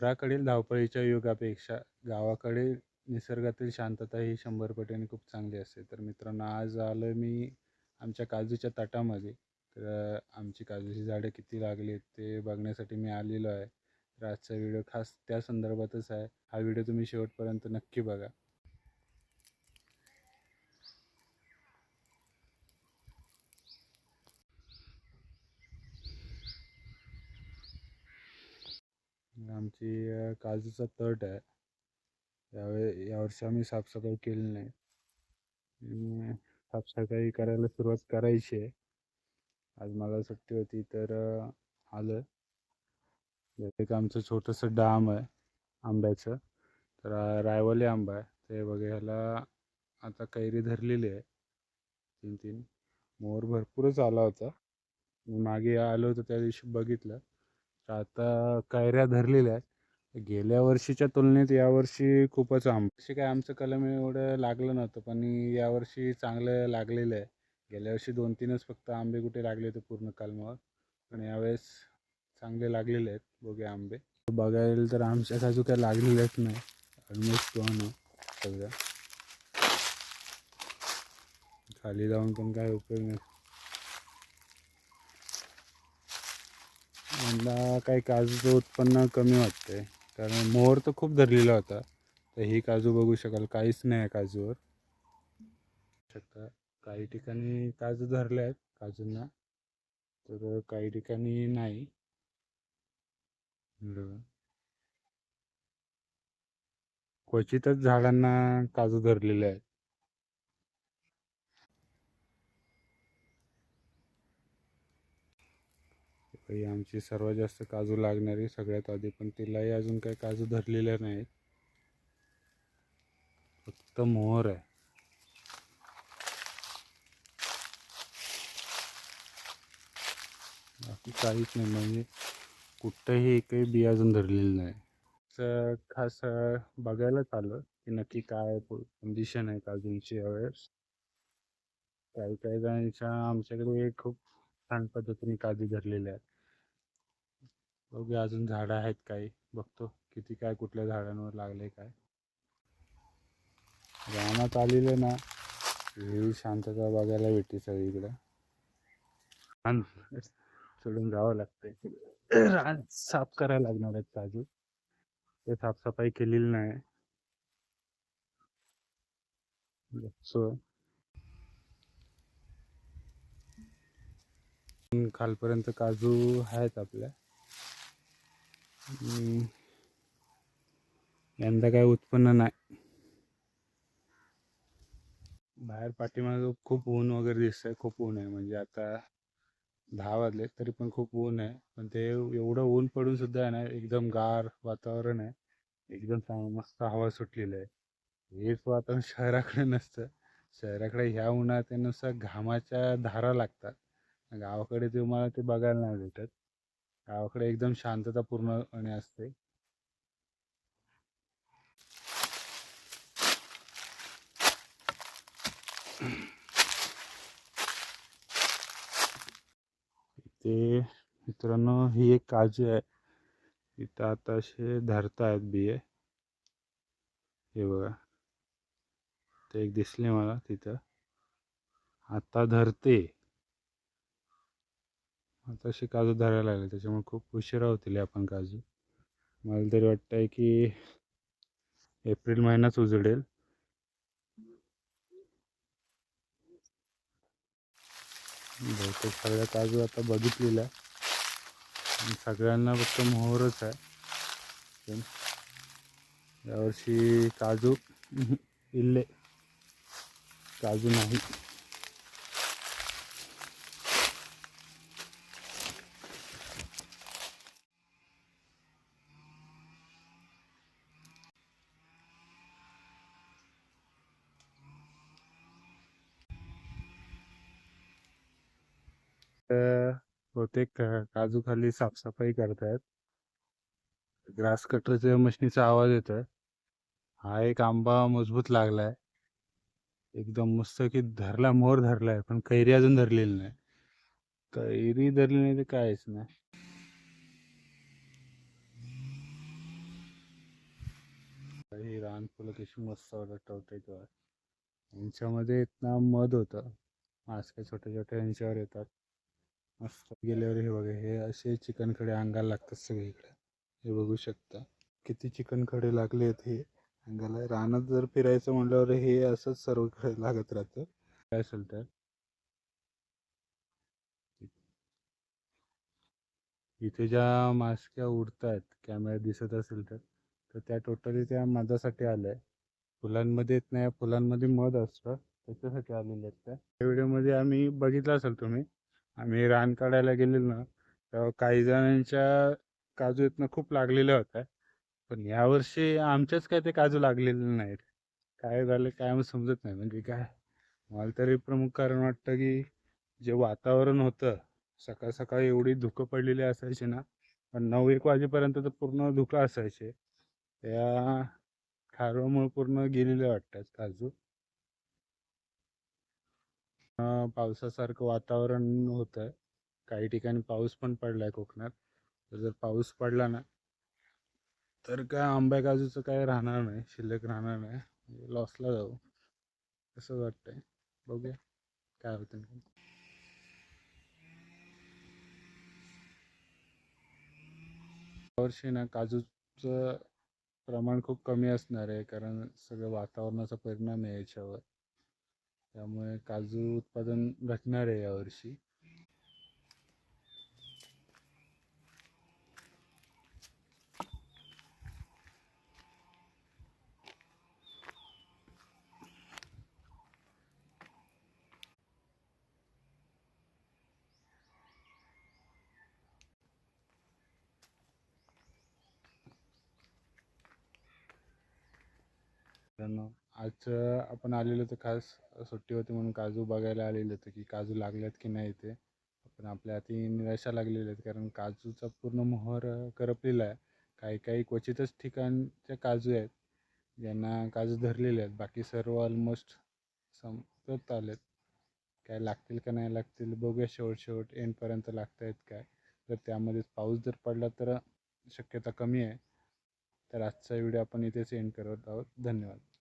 शहराकडील धावपळीच्या युगापेक्षा गावाकडील निसर्गातील शांतता ही 100 पटीने खूप चांगली असते. तर मित्रांनो, आज आलो मी आमच्या काजूच्या तटामध्ये. तर आमची काजूची झाडं किती लागली आहेत ते बघण्यासाठी मी आलेलो आहे. तर आजचा व्हिडिओ खास त्या संदर्भातच आहे. हा व्हिडिओ तुम्ही शेवटपर्यंत नक्की बघा. आमची काजूचा तट आहे. यावर्षी आम्ही साफसफाई केली नाही. साफसफाई करायला सुरुवात करायची आहे. आज मला सुट्टी होती तर आलं. एक आमचं छोटंसं डाम आहे आंब्याचं. तर रायवली आंबा आहे. ते बघायला आता कैरी धरलेली आहे. 3-3 मोर भरपूरच आला होता. मी मागे आलो होतो त्या दिवशी बघितलं. तर आता कैऱ्या धरलेल्या आहेत. गेल्या वर्षीच्या तुलनेत यावर्षी खूपच असे काय आमचं कलम एवढं लागलं नव्हतं, पण यावर्षी चांगलं लागलेलं आहे. गेल्या वर्षी 2-3च फक्त आंबे कुठे लागले होते पूर्ण कलमावर, पण यावेळेस चांगले लागलेले आहेत. बघूया आंबे बघायला तर आमच्या काजू काय लागलेल्याच नाही. ऑलमोस्ट गॉन आहे सगळं. खाली जाऊन पण काय उपयोग नाही. यंदा काही काजूचं उत्पन्न कमी वाटतंय, कारण मोहर तर खूप धरलेला होता. तर ही काजू बघू शकाल काहीच नाही आहे काजूवर. शकता काही ठिकाणी काजू धरले आहेत काजूंना, तर काही ठिकाणी नाही. क्वचितच झाडांना काजू धरलेले आहेत. ही आमची सर्वात जास्त काजू लागणारी सगळ्यात आधी, पण तिलाही अजून काही काजू धरलेल्या नाहीत. फक्त मोहर आहे. बाकी काहीच नाही, म्हणजे कुठंही एकही बी अजून धरलेली नाही. तर खास बघायला आलं की नक्की काय कंडिशन आहे काजूंची यावेळेस. काही काही जणांच्या आमच्याकडे खूप छान पद्धतीने काजू धरलेले आहेत. बघूया अजून झाडं आहेत काही, बघतो किती काय कुठल्या झाडांवर लागले काय. रानात आलेले ना, ही शांतता बघायला भेटते सगळीकडे. रान सोडून जावं लागतंय. रान साफ करायला लागणार आहेत काजू. ते साफसफाई केलेली नाही. सो खालपर्यंत काजू आहेत आपल्या. यंदा काय उत्पन्न नाही. बाहेर पाठीमागं खूप ऊन वगैरे दिसतंय. खूप ऊन आहे, म्हणजे आता 10 वाजले तरी पण खूप ऊन आहे. पण ते एवढं ऊन पडून सुद्धा आहे ना, एकदम गार वातावरण आहे. एकदम चांगलं मस्त हवा सुटलेली आहे. हेच वातावरण शहराकडे नसतं. शहराकडे ह्या उन्हात नुसतं घामाच्या धारा लागतात. गावाकडे तुम्हाला ते बघायला नाही भेटत. गावाकडे एकदम शांतता पूर्णपणे असते. ते मित्रांनो, ही एक काजू आहे. इथं आता असे धरतायत बिये. हे बघा, ते एक दिसले मला तिथं. आता धरते. आता अशी काजू धरायला लागले, त्याच्यामुळे खूप उशिरा होतील आपण काजू. मला तरी वाटतंय की एप्रिल महिनाच उजडेल. बहुतेक सगळ्या काजू आता बघितलेल्या, सगळ्यांना फक्त मोहरच आहे. यावर्षी काजू इल्ले काजू नाही. बहुतेक काजू खाली साफसफाई करतायत. ग्रास कटरच्या मशीनीचा आवाज येतोय. हा एक आंबा मजबूत लागलाय, एकदम मस्त की धरला, मोहर धरलाय, पण कैरी अजून धरलेली नाही. कैरी धरली नाही तर कायच नाही. ही रान फुलं कशी मस्त वाटत तेव्हा. यांच्यामध्ये इथना मध होतं. मास्क छोटे छोटे यांच्यावर येतात. मस्त गेल्यावर हे बघा, हे असे चिकन खडे अंगाला लागतात सगळीकडे. हे बघू शकता किती चिकन खडे लागले आहेत हे अंगाला. रानात जर फिरायचं म्हटल्यावर हे असंच सर्वकडे लागत राहतं. काय असेल तर इथे ज्या मास्क्या उडतायत कॅमेऱ्यात दिसत असेल तर तर त्या टोटली त्या मधासाठी आल्या आहे. फुलांमध्ये येत नाही, फुलांमध्ये मध असतं, त्याच्यासाठी आलेले आहेत त्या व्हिडिओमध्ये. आम्ही बघितलं असेल तुम्ही, आम्ही रान काढायला गेलेलो ना, तेव्हा काही जणांच्या काजू इथनं खूप लागलेल्या होत्या. पण यावर्षी आमच्याच काय ते काजू लागलेले नाहीत. काय झालं काय आम्ही समजत नाही. म्हणजे काय, मला तरी प्रमुख कारण वाटतं की जे वातावरण होतं, सकाळ सकाळी एवढी धुकं पडलेली असायची ना, पण 9-1 वाजेपर्यंत तर पूर्ण धुकं असायचे. त्या खारवामुळे पूर्ण गेलेले वाटतात काजू. पावसासारखं वातावरण होतं. काही ठिकाणी पाऊस पण पडला आहे कोकणात. तर जर पाऊस पडला ना, तर काय आंबा काजूचं काय राहणार नाही, शिल्लक राहणार नाही. म्हणजे लॉसला जाऊ असं वाटतंय. बघूया काय होतं. यावर्षी ना काजूचं प्रमाण खूप कमी असणार आहे, कारण सगळं वातावरणाचा परिणाम आहे याच्यावर. त्यामुळे काजू उत्पादन घटणार आहे यावर्षी. मित्रांनो, आज आपण आलेलो तर खास सुट्टी होती म्हणून काजू बघायला आलेलो होतं की काजू लागल्यात की नाही ते. पण आपल्या हाती निराशा लागलेली आहेत, कारण काजूचा पूर्ण मोहर करपलेला आहे. काही काही क्वचितच ठिकाणचे काजू आहेत ज्यांना काजू धरलेले आहेत, बाकी सर्व ऑलमोस्ट संपत आलेत. काय लागतील का नाही लागतील बघूया, शेवट एंडपर्यंत लागत आहेत काय. तर त्यामध्येच पाऊस जर पडला तर शक्यता कमी आहे. तर आजचा व्हिडिओ आपण इथेच एंड करत आहोत. धन्यवाद.